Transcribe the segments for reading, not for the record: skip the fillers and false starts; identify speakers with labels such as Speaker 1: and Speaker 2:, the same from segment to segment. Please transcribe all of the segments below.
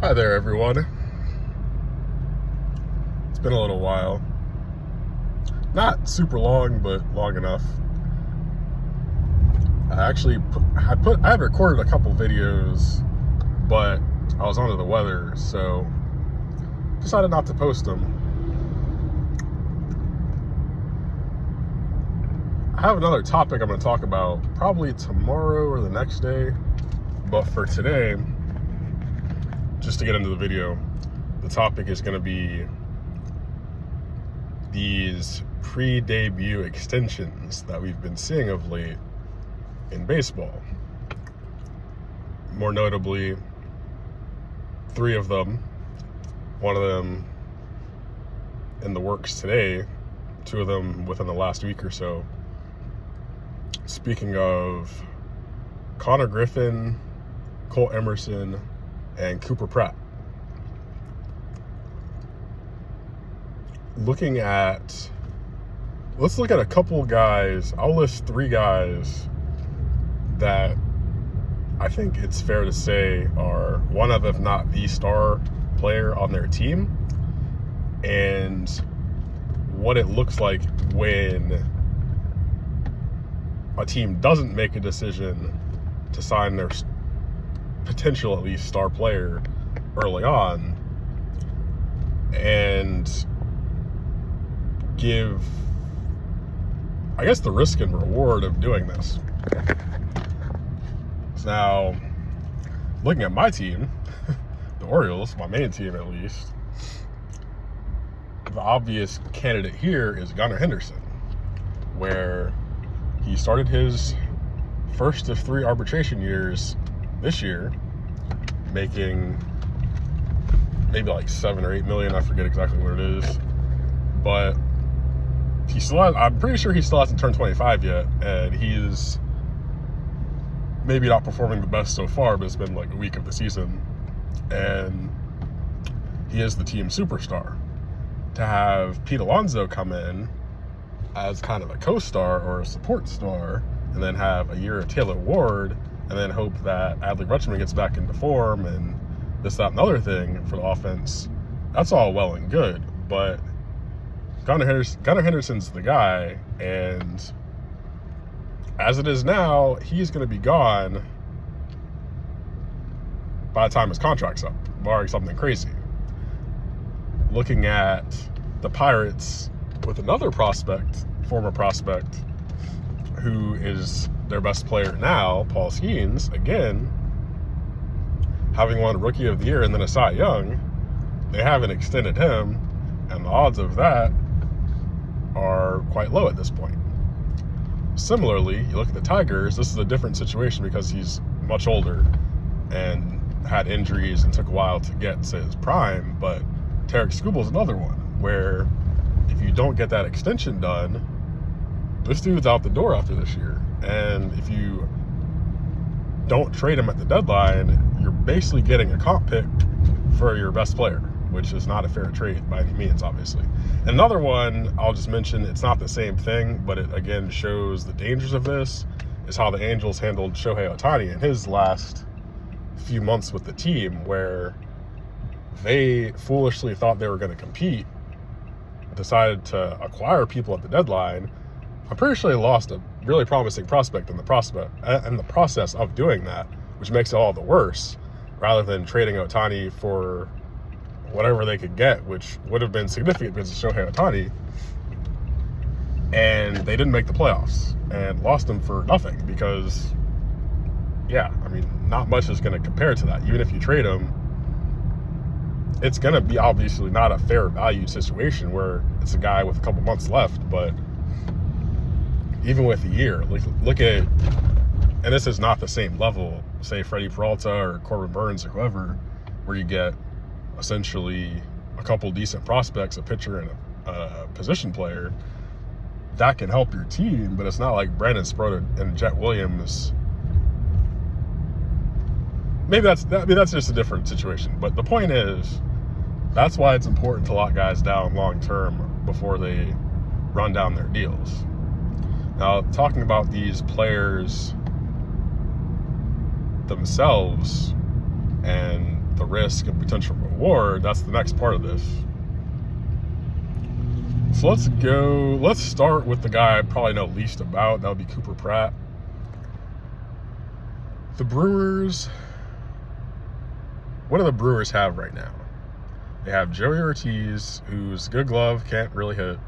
Speaker 1: Hi there, everyone. It's been a little while. Not super long, but long enough. I had recorded a couple videos, but I was under the weather, so decided not to post them. I have another topic I'm going to talk about probably tomorrow or the next day, but for today, just to get into the video, the topic is going to be these pre-debut extensions that we've been seeing of late in baseball. More notably, 3 of them. One of them in the works today, 2 of them within the last week or so. Speaking of Konnor Griffin, Colt Emerson, and Pratt. Let's look at a couple guys. I'll list 3 guys that I think it's fair to say are one of, if not the star player on their team, and what it looks like when a team doesn't make a decision to sign their potential, at least, star player early on, and give, I guess, the risk and reward of doing this. So now, looking at my team, the Orioles, my main team at least, the obvious candidate here is Konnor Henderson, where he started his first of 3 arbitration years this year, making maybe like $7 or $8 million. I forget exactly what it is, but I'm pretty sure he still hasn't turned 25 yet, and he's maybe not performing the best so far, but it's been like a week of the season, and he is the team superstar. To have Pete Alonso come in as kind of a co-star or a support star, and then have a year of Taylor Ward, and then hope that Adley Rutschman gets back into form and this, that, and the other thing for the offense, that's all well and good. But Konnor Henderson's the guy, and as it is now, he's going to be gone by the time his contract's up, barring something crazy. Looking at the Pirates with another former prospect, who is their best player now, Paul Skeens, again, having won Rookie of the Year and then a Cy Young, they haven't extended him, and the odds of that are quite low at this point. Similarly, you look at the Tigers, this is a different situation because he's much older and had injuries and took a while to get to his prime, but Tarik Skubal's another one, where if you don't get that extension done, this dude's out the door after this year. And if you don't trade him at the deadline, you're basically getting a comp pick for your best player, which is not a fair trade by any means, obviously. And another one I'll just mention, it's not the same thing, but it again shows the dangers of this, is how the Angels handled Shohei Ohtani in his last few months with the team, where they foolishly thought they were going to compete, decided to acquire people at the deadline. I'm pretty sure they lost a really promising prospect in the process of doing that, which makes it all the worse, rather than trading Ohtani for whatever they could get, which would have been significant because of Shohei Ohtani. And they didn't make the playoffs and lost him for nothing because, yeah, I mean, not much is going to compare to that. Even if you trade him, it's going to be obviously not a fair value situation where it's a guy with a couple months left, but even with a year, look at, and this is not the same level, say Freddie Peralta or Corbin Burns or whoever, where you get essentially a couple decent prospects, a pitcher and a position player, that can help your team, but it's not like Brandon Sproat and Jet Williams. Maybe that's just a different situation, but the point is, that's why it's important to lock guys down long term before they run down their deals. Now, talking about these players themselves and the risk and potential reward, that's the next part of this. So let's start with the guy I probably know least about. That would be Cooper Pratt. The Brewers, what do the Brewers have right now? They have Joey Ortiz, who's good glove, can't really hit.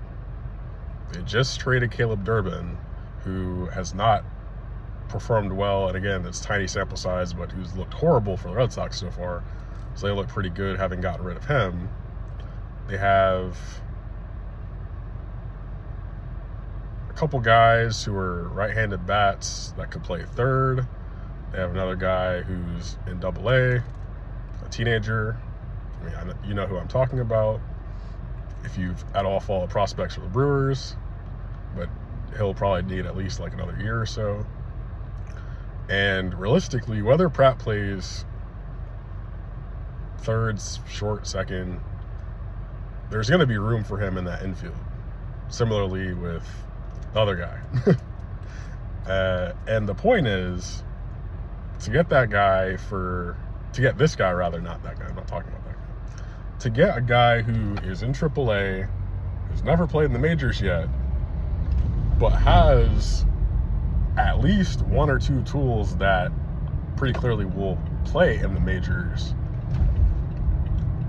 Speaker 1: They just traded Caleb Durbin, who has not performed well, and again, it's tiny sample size, but who's looked horrible for the Red Sox so far. So they look pretty good having gotten rid of him. They have a couple guys who are right-handed bats that could play third. They have another guy who's in Double-A, a teenager. I mean, you know who I'm talking about if you've at all followed prospects for the Brewers, but he'll probably need at least like another year or so. And realistically, whether Pratt plays third, short, second, there's going to be room for him in that infield. Similarly with the other guy. And the point is, to get this guy, not that guy, I'm not talking about that guy. To get a guy who is in AAA, who's never played in the majors yet, but has at least one or two tools that pretty clearly will play in the majors,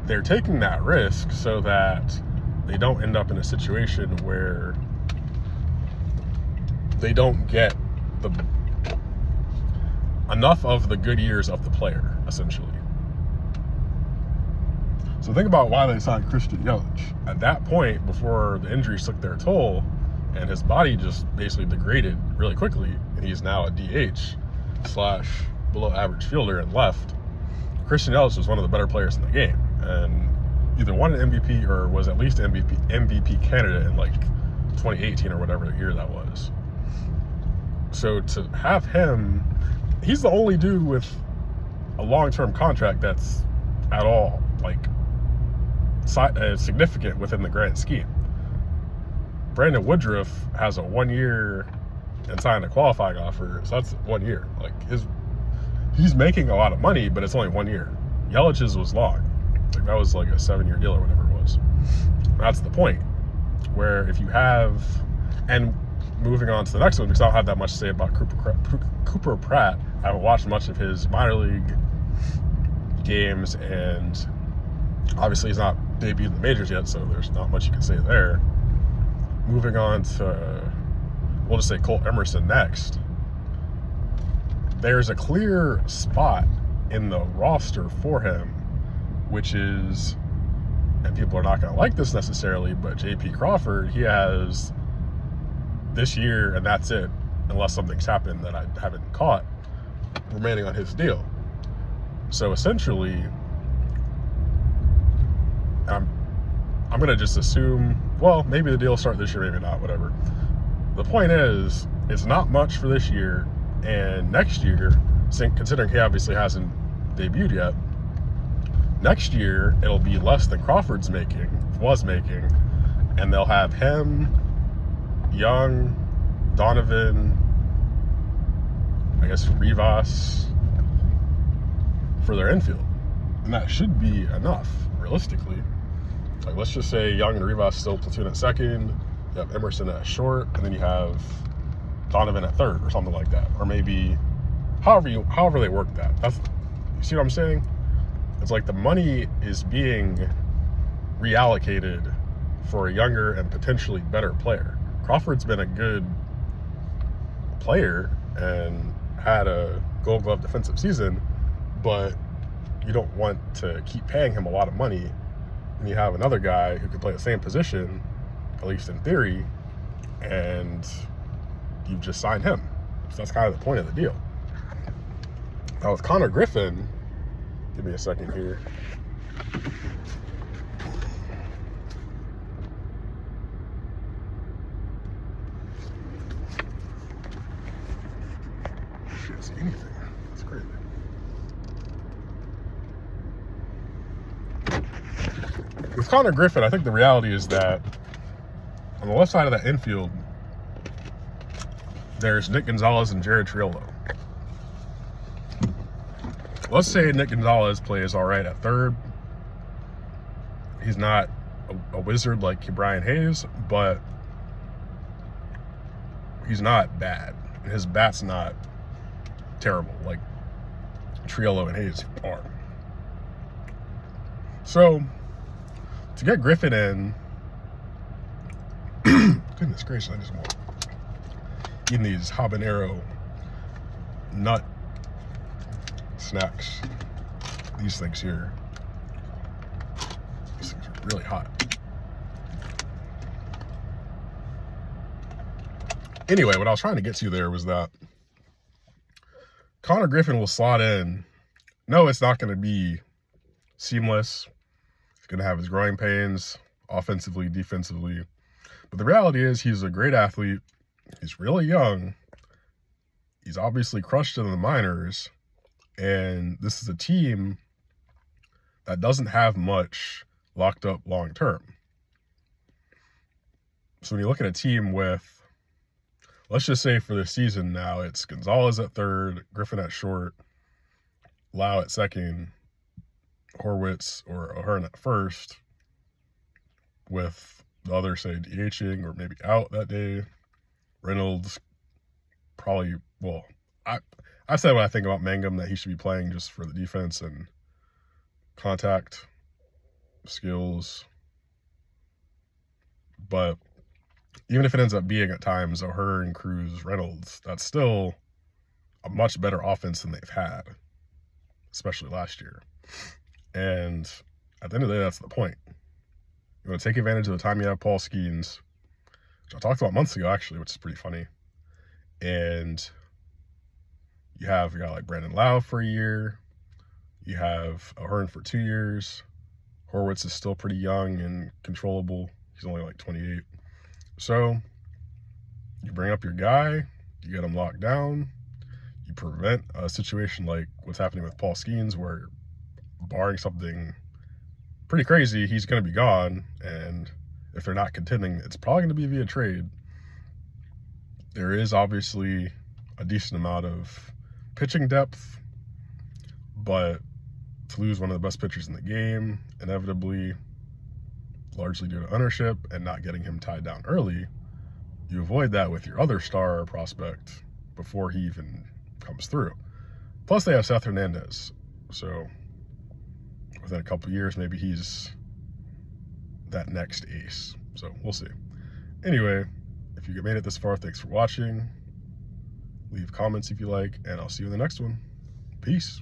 Speaker 1: they're taking that risk so that they don't end up in a situation where they don't get enough of the good years of the player, essentially. So think about why they signed Christian Yelich. At that point, before the injuries took their toll, and his body just basically degraded really quickly, and he's now a DH / below average fielder and left, Christian Yelich was one of the better players in the game, and either won an MVP or was at least an MVP candidate in like 2018 or whatever year that was. So to have him, he's the only dude with a long-term contract that's at all like significant within the grand scheme. Brandon Woodruff has a 1 year and signed a qualifying offer, so that's 1 year. Like he's making a lot of money, but it's only 1 year. Yelich's was long. Like that was like a 7-year deal or whatever it was. That's the point. Where if you have, and moving on to the next one, because I don't have that much to say about Cooper Pratt. I haven't watched much of his minor league games, and obviously he's not debuted in the majors yet, so there's not much you can say there. Moving on to, we'll just say Colt Emerson next. There's a clear spot in the roster for him, which is, and people are not going to like this necessarily, but J.P. Crawford, he has this year, and that's it, unless something's happened that I haven't caught, remaining on his deal. So essentially, I'm going to just assume, well, maybe the deal will start this year, maybe not, whatever. The point is, it's not much for this year, and next year, considering he obviously hasn't debuted yet, next year it'll be less than Crawford's was making, and they'll have him, Young, Donovan, I guess Rivas for their infield. And that should be enough, realistically. Like, let's just say Young and Rivas still platoon at second, you have Emerson at short, and then you have Donovan at third or something like that. Or maybe however they work that. You see what I'm saying? It's like the money is being reallocated for a younger and potentially better player. Crawford's been a good player and had a Gold Glove defensive season, but you don't want to keep paying him a lot of money when you have another guy who can play the same position, at least in theory, and you've just signed him. So that's kind of the point of the deal. Now with Konnor Griffin, give me a second here. Can't see anything. It's crazy. With Konnor Griffin, I think the reality is that on the left side of that infield, there's Nick Gonzalez and Jared Triolo. let's say Nick Gonzalez plays all right at third. He's not a wizard like Brian Hayes, but he's not bad. His bat's not terrible like Triolo and Hayes are. So, to get Griffin in, goodness gracious, I just want eating these habanero nut snacks. These things here. These things are really hot. Anyway, what I was trying to get to there was that Konnor Griffin will slot in. No, it's not going to be seamless. He's going to have his growing pains offensively, defensively. But the reality is he's a great athlete. He's really young. He's obviously crushed in the minors. And this is a team that doesn't have much locked up long term. So when you look at a team with, let's just say for the season now, it's Gonzalez at third, Griffin at short, Lau at second, Horwitz or Ahern at first, with the other, say, DHing or maybe out that day. Reynolds probably, well, I've said what I think about Mangum, that he should be playing just for the defense and contact skills. But even if it ends up being at times Ahern, Cruz, Reynolds, that's still a much better offense than they've had, especially last year. And at the end of the day, that's the point. You want to take advantage of the time you have Paul Skeens, which I talked about months ago, actually, which is pretty funny. And you have a guy like Brandon Lau for a year. You have Ahern for 2 years. Horwitz is still pretty young and controllable. He's only like 28. So you bring up your guy, you get him locked down, you prevent a situation like what's happening with Paul Skeens, where barring something pretty crazy, he's going to be gone. And if they're not contending, it's probably going to be via trade. There is obviously a decent amount of pitching depth, but to lose one of the best pitchers in the game, inevitably, largely due to ownership and not getting him tied down early, you avoid that with your other star prospect before he even comes through. Plus, they have Seth Hernandez. So within a couple of years, maybe he's that next ace. So we'll see. Anyway, if you made it this far, thanks for watching. Leave comments if you like, and I'll see you in the next one. Peace.